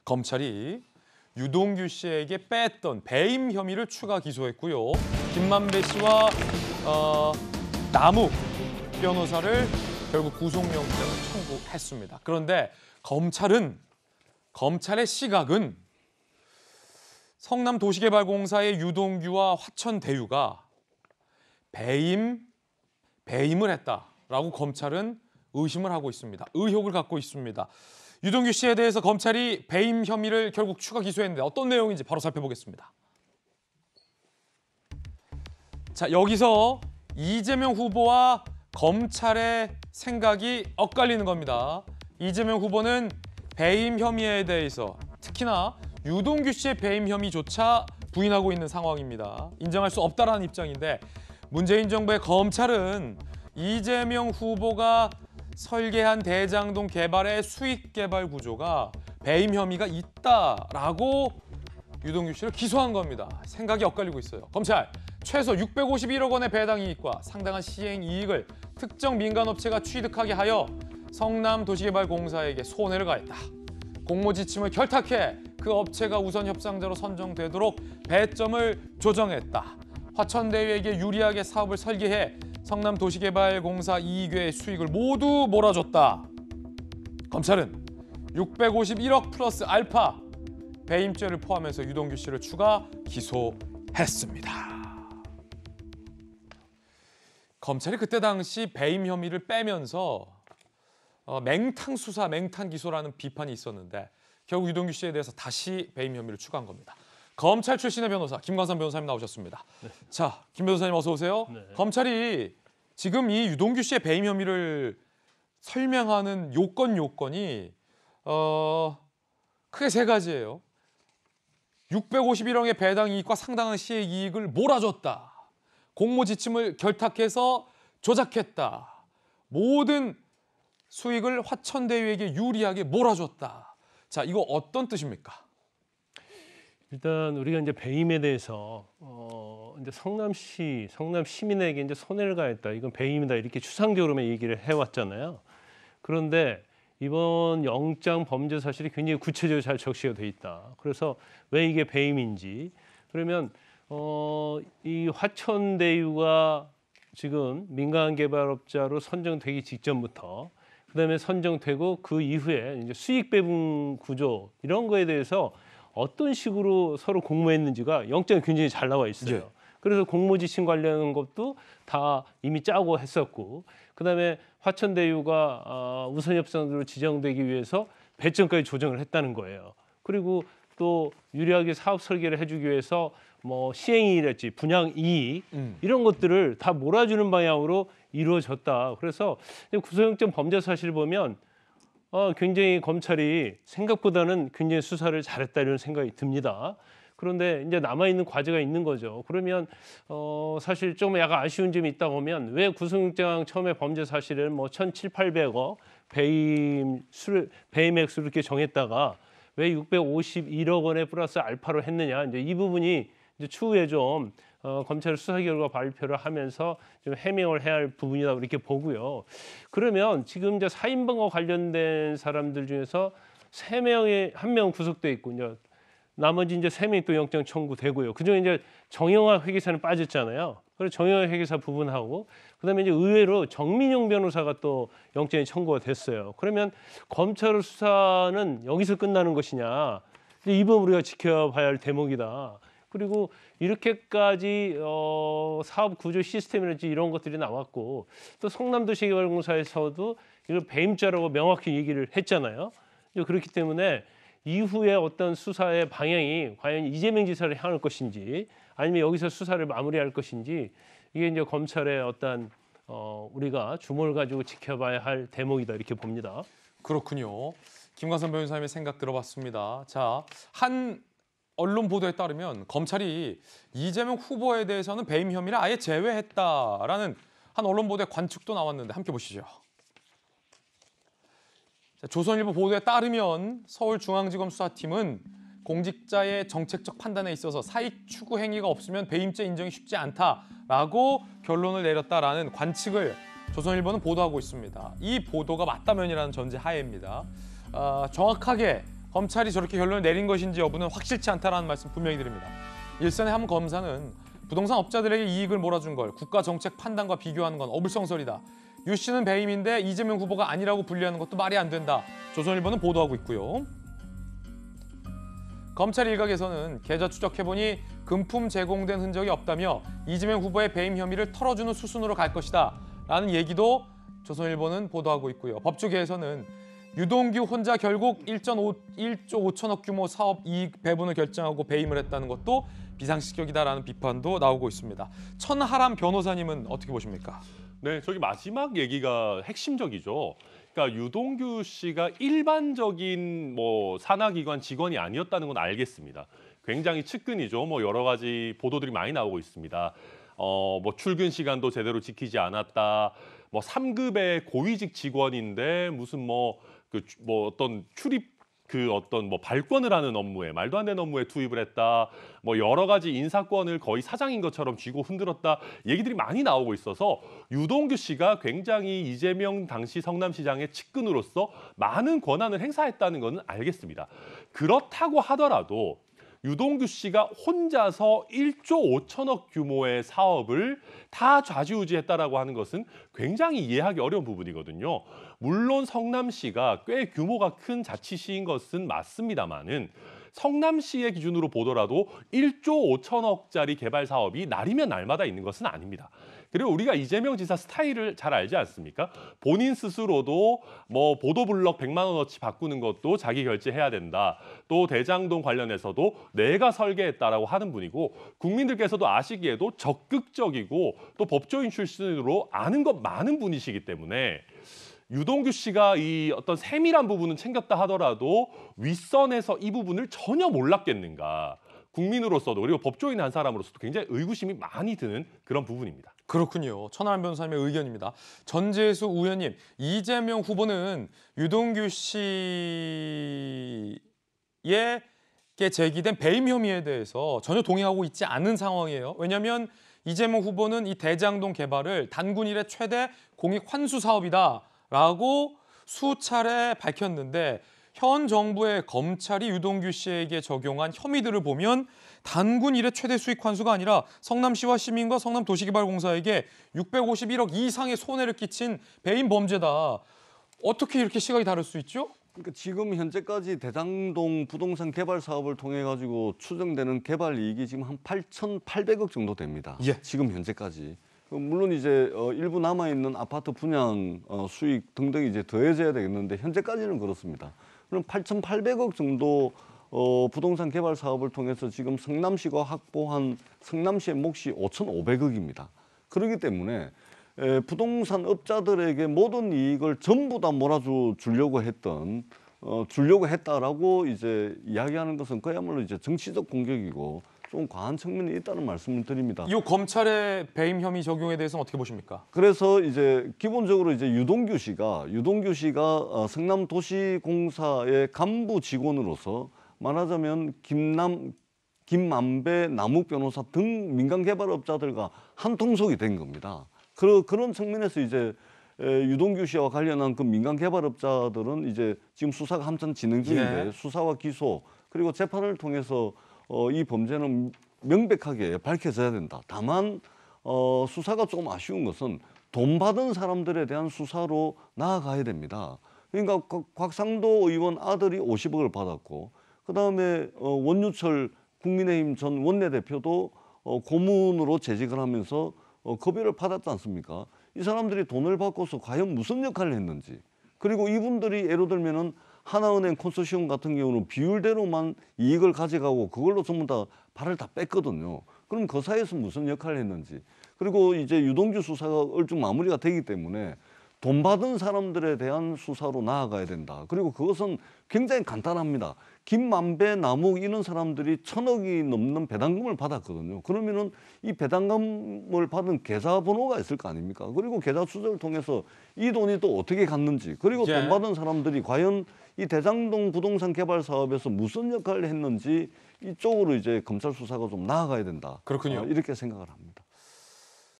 검찰이 유동규 씨에게 뺐던 배임 혐의를 추가 기소했고요. 김만배 씨와 남욱 변호사를 결국 구속영장을 청구했습니다. 그런데 검찰의 시각은 성남도시개발공사의 유동규와 화천대유가 배임을 했다라고 검찰은 의심을 하고 있습니다. 의혹을 갖고 있습니다. 유동규 씨에 대해서 검찰이 배임 혐의를 결국 추가 기소했는데 어떤 내용인지 바로 살펴보겠습니다. 자, 여기서 이재명 후보와 검찰의 생각이 엇갈리는 겁니다. 이재명 후보는 배임 혐의에 대해서 특히나 유동규 씨의 배임 혐의조차 부인하고 있는 상황입니다. 인정할 수 없다라는 입장인데 문재인 정부의 검찰은 이재명 후보가 설계한 대장동 개발의 수익 개발 구조가 배임 혐의가 있다라고 유동규 씨를 기소한 겁니다. 생각이 엇갈리고 있어요. 검찰 최소 651억 원의 배당 이익과 상당한 시행 이익을 특정 민간업체가 취득하게 하여 성남도시개발공사에게 손해를 가했다. 공모 지침을 결탁해 그 업체가 우선 협상자로 선정되도록 배점을 조정했다. 화천대유에게 유리하게 사업을 설계해 성남도시개발공사 이익의 수익을 모두 몰아줬다. 검찰은 651억 플러스 알파 배임죄를 포함해서 유동규 씨를 추가 기소했습니다. 검찰이 그때 당시 배임 혐의를 빼면서 맹탕 수사, 맹탕 기소라는 비판이 있었는데 결국 유동규 씨에 대해서 다시 배임 혐의를 추가한 겁니다. 검찰 출신의 변호사 김광선 변호사님 나오셨습니다. 네. 자, 김 변호사님 어서 오세요. 네. 검찰이 지금 이 유동규 씨의 배임 혐의를 설명하는 요건이 크게 세 가지예요. 651억의 배당 이익과 상당한 시행 이익을 몰아줬다. 공모 지침을 결탁해서 조작했다. 모든 수익을 화천대유에게 유리하게 몰아줬다. 자, 이거 어떤 뜻입니까? 일단 우리가 이제 배임에 대해서 이제 성남 시민에게 이제 손해를 가했다. 이건 배임이다. 이렇게 추상적으로만 얘기를 해왔잖아요. 그런데 이번 영장 범죄 사실이 굉장히 구체적으로 잘 적시가 돼 있다. 그래서 왜 이게 배임인지 그러면 이 화천대유가 지금 민간 개발업자로 선정되기 직전부터 그다음에 선정되고 그 이후에 이제 수익 배분 구조 이런 거에 대해서 어떤 식으로 서로 공모했는지가 영장에 굉장히 잘 나와 있어요. 네. 그래서 공모 지침 관련한 것도 다 이미 짜고 했었고 그다음에 화천대유가 우선 협상으로 지정되기 위해서 배점까지 조정을 했다는 거예요. 그리고 또 유리하게 사업 설계를 해주기 위해서 뭐 시행이익이랄지 분양 이익 이런 것들을 다 몰아주는 방향으로 이루어졌다. 그래서 구속영장 범죄 사실을 보면 굉장히 검찰이 생각보다는 굉장히 수사를 잘했다 이런 생각이 듭니다. 그런데 이제 남아있는 과제가 있는 거죠. 그러면 사실 좀 약간 아쉬운 점이 있다 보면 왜 구속영장 처음에 범죄 사실을 뭐 1,700~800억 배임 액수를 이렇게 정했다가 왜 651억 원에 플러스 알파로 했느냐. 이제 이 부분이 이제 추후에 좀 검찰 수사 결과 발표를 하면서 좀 해명을 해야 할 부분이다 이렇게 보고요. 그러면 지금 이제 사인방과 관련된 사람들 중에서 3명에 1명 구속돼 있고 이제 나머지 이제 3명이 또 영장 청구되고요. 그중에 이제 정영학 회계사는 빠졌잖아요. 그래서 정영학 회계사 부분하고 그다음에 이제 의외로 정민용 변호사가 또 영장이 청구가 됐어요. 그러면 검찰 수사는 여기서 끝나는 것이냐? 이 부분 우리가 지켜봐야 할 대목이다. 그리고 이렇게까지 사업 구조 시스템이랄지 이런 것들이 나왔고 또 성남도시개발공사에서도 이걸 배임죄라고 명확히 얘기를 했잖아요. 그렇기 때문에 이후에 어떤 수사의 방향이 과연 이재명 지사를 향할 것인지 아니면 여기서 수사를 마무리할 것인지 이게 이제 검찰의 어떤 우리가 주목을 가지고 지켜봐야 할 대목이다 이렇게 봅니다. 그렇군요. 김광선 변호사님의 생각 들어봤습니다. 자, 한 언론 보도에 따르면 검찰이 이재명 후보에 대해서는 배임 혐의를 아예 제외했다라는 한 언론 보도의 관측도 나왔는데 함께 보시죠. 자, 조선일보 보도에 따르면 서울중앙지검 수사팀은 공직자의 정책적 판단에 있어서 사익 추구 행위가 없으면 배임죄 인정이 쉽지 않다라고 결론을 내렸다라는 관측을 조선일보는 보도하고 있습니다. 이 보도가 맞다면이라는 전제 하에입니다. 정확하게 검찰이 저렇게 결론을 내린 것인지 여부는 확실치 않다라는 말씀 분명히 드립니다. 일선의 한 검사는 부동산 업자들에게 이익을 몰아준 걸 국가 정책 판단과 비교하는 건 어불성설이다. 유 씨는 배임인데 이재명 후보가 아니라고 분류하는 것도 말이 안 된다. 조선일보는 보도하고 있고요. 검찰 일각에서는 계좌 추적해보니 금품 제공된 흔적이 없다며 이재명 후보의 배임 혐의를 털어주는 수순으로 갈 것이다 라는 얘기도 조선일보는 보도하고 있고요. 법조계에서는 유동규 혼자 결국 1조 5천억 규모 사업 이익 배분을 결정하고 배임을 했다는 것도 비상식적이다라는 비판도 나오고 있습니다. 천하람 변호사님은 어떻게 보십니까? 네, 저기 마지막 얘기가 핵심적이죠. 그러니까 유동규 씨가 일반적인 산하기관 직원이 아니었다는 건 알겠습니다. 굉장히 측근이죠. 여러 가지 보도들이 많이 나오고 있습니다. 출근 시간도 제대로 지키지 않았다. 3급의 고위직 직원인데 무슨 어떤 출입 발권을 하는 업무에 말도 안 되는 업무에 투입을 했다. 여러 가지 인사권을 거의 사장인 것처럼 쥐고 흔들었다. 얘기들이 많이 나오고 있어서 유동규 씨가 굉장히 이재명 당시 성남시장의 측근으로서 많은 권한을 행사했다는 것은 알겠습니다. 그렇다고 하더라도 유동규 씨가 혼자서 1조 5천억 규모의 사업을 다 좌지우지했다라고 하는 것은 굉장히 이해하기 어려운 부분이거든요. 물론 성남시가 꽤 규모가 큰 자치시인 것은 맞습니다만은 성남시의 기준으로 보더라도 1조 5천억짜리 개발 사업이 날이면 날마다 있는 것은 아닙니다. 그리고 우리가 이재명 지사 스타일을 잘 알지 않습니까? 본인 스스로도 보도블럭 100만 원어치 바꾸는 것도 자기 결제해야 된다. 또 대장동 관련해서도 내가 설계했다라고 하는 분이고 국민들께서도 아시기에도 적극적이고 또 법조인 출신으로 아는 것 많은 분이시기 때문에 유동규 씨가 이 어떤 세밀한 부분은 챙겼다 하더라도 윗선에서 이 부분을 전혀 몰랐겠는가. 국민으로서도 그리고 법조인 한 사람으로서도 굉장히 의구심이 많이 드는 그런 부분입니다. 그렇군요. 천하람 변호사님의 의견입니다. 전재수 의원님, 이재명 후보는 유동규 씨에게 제기된 배임 혐의에 대해서 전혀 동의하고 있지 않은 상황이에요. 왜냐하면 이재명 후보는 이 대장동 개발을 단군 이래 최대 공익 환수 사업이다라고 수차례 밝혔는데 현 정부의 검찰이 유동규 씨에게 적용한 혐의들을 보면 단군 이래 최대 수익 환수가 아니라 성남시와 시민과 성남도시개발공사에게 651억 이상의 손해를 끼친 배임 범죄다. 어떻게 이렇게 시각이 다를 수 있죠? 그러니까 지금 현재까지 대장동 부동산 개발 사업을 통해 가지고 추정되는 개발 이익이 지금 한 8,800억 정도 됩니다. 예. 지금 현재까지. 물론 이제 일부 남아 있는 아파트 분양 수익 등등이 이제 더해져야 되겠는데 현재까지는 그렇습니다. 그럼 8,800억 정도 부동산 개발 사업을 통해서 지금 성남시가 확보한 성남시의 몫이 5,500억입니다. 그렇기 때문에 부동산 업자들에게 모든 이익을 전부 다 몰아주려고 했다라고 이제 이야기하는 것은 그야말로 이제 정치적 공격이고 좀 과한 측면이 있다는 말씀을 드립니다. 이 검찰의 배임 혐의 적용에 대해서는 어떻게 보십니까? 그래서 이제 기본적으로 이제 유동규 씨가 성남도시공사의 간부 직원으로서 말하자면 김만배, 남욱 변호사 등 민간 개발업자들과 한 통속이 된 겁니다. 그런 측면에서 이제 유동규 씨와 관련한 그 민간 개발업자들은 이제 지금 수사가 한참 진행 중인데 수사와 기소 그리고 재판을 통해서 이 범죄는 명백하게 밝혀져야 된다. 다만 수사가 조금 아쉬운 것은 돈 받은 사람들에 대한 수사로 나아가야 됩니다. 그러니까 곽상도 의원 아들이 50억을 받았고 그다음에 원유철 국민의힘 전 원내대표도 고문으로 재직을 하면서 급여를 받았지 않습니까? 이 사람들이 돈을 받고서 과연 무슨 역할을 했는지 그리고 이분들이 예를 들면은 하나은행 컨소시엄 같은 경우는 비율대로만 이익을 가져가고 그걸로 전부 다 발을 다 뺐거든요. 그럼 그 사이에서 무슨 역할을 했는지 그리고 이제 유동규 수사가 얼추 마무리가 되기 때문에 돈 받은 사람들에 대한 수사로 나아가야 된다. 그리고 그것은 굉장히 간단합니다. 김만배, 남욱 이런 사람들이 1,000억이 넘는 배당금을 받았거든요. 그러면은 이 배당금을 받은 계좌번호가 있을 거 아닙니까? 그리고 계좌 추적을 통해서 이 돈이 또 어떻게 갔는지 그리고 돈 받은 사람들이 과연 이 대장동 부동산 개발 사업에서 무슨 역할을 했는지 이쪽으로 이제 검찰 수사가 좀 나아가야 된다. 그렇군요. 이렇게 생각을 합니다.